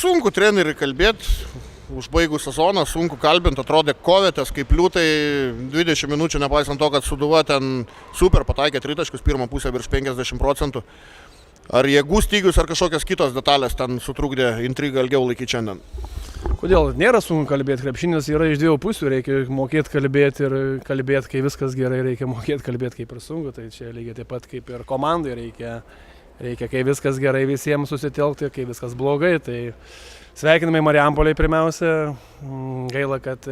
sunku treneriui kalbėti, užbaigus sezoną, sunku kalbinti, atrodė kovėtės kaip liūtai 20 minučių, nepaisant to, kad Sūduva ten super pataikė tritaškius, pirmą pusę virš 50%. Ar jėgų stygius, ar kažkokios kitos detalės ten sutrukdė intrigą ilgiau laikyti šiandien? Kodėl? Nėra sunku kalbėti, krepšinis yra iš dviejų pusių, reikia mokėti kalbėti ir kalbėti, kai viskas gerai, reikia mokėti kalbėti, kaip ir sunku, tai čia lygiai taip pat kaip ir komandai reikia, kai viskas gerai visiems susitelkti, kai viskas blogai, tai sveikinamai Mariampoliai pirmiausia, gaila, kad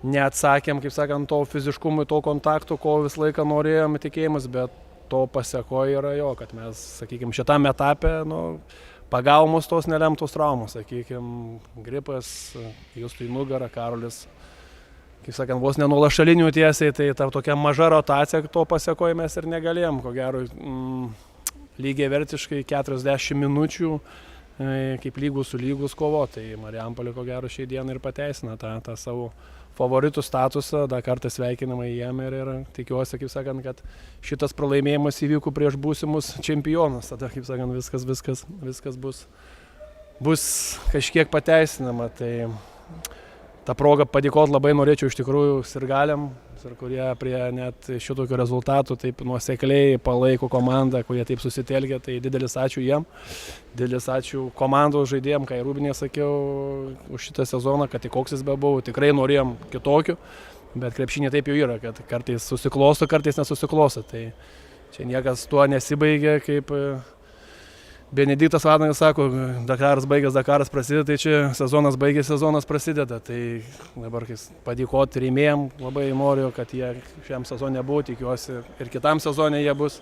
neatsakėm, kaip sakant, to fiziškumui, to kontaktų, ko visą laiką norėjom tikėjimus, bet to pasekoje yra jo, kad mes, sakykime, šitame etape, pagavo mus tos nelemtos traumos, sakykime, gripas, Justui nugarą, Karolis, kaip sakant, vos ne nuo lašalinių tiesiai, tai ta tokia maža rotacija, to pasekoje mes ir negalėjom, ko gero, lygiai vertiškai 40 minučių, kaip lygus kovo, tai Marijampolė, ko gero, šiai dienai ir pateisina tą savo favoritų statusą, dar kartą sveikinamai jiem ir tikiuosi, kaip sakant, kad šitas pralaimėjimas įvyko prieš būsimus čempionus, tada, kaip sakant, viskas bus kažkiek pateisinama, tai tą progą padėkoti labai norėčiau iš tikrųjų sirgaliam, kurie prie net šitokių rezultatų taip nuosekliai palaiko komandą, kurie taip susitelkia, tai didelis ačiū jiem, didelis ačiū komandos žaidėjim, kai Rūbinė sakiau už šitą sezoną, kad koks jis bebuvo, tikrai norėjom kitokių, bet krepšinė taip jau yra, kad kartais susiklosto, kartais nesusiklosto, tai čia niekas tuo nesibaigia, kaip Benediktas Vanagas sako, Dakaras baigęs, Dakaras prasideda, tai čia sezonas baigęs, sezonas prasideda. Tai dabar padėkoti rėmėjam, labai noriu, kad jie šiam sezone buvo, tikiuosi ir kitam sezone jie bus.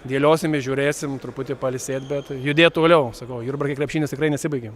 Dėliosime, žiūrėsim, truputį palisėti, bet judėti toliau. Sakau, Jurbarke krepšinis tikrai nesibaigė.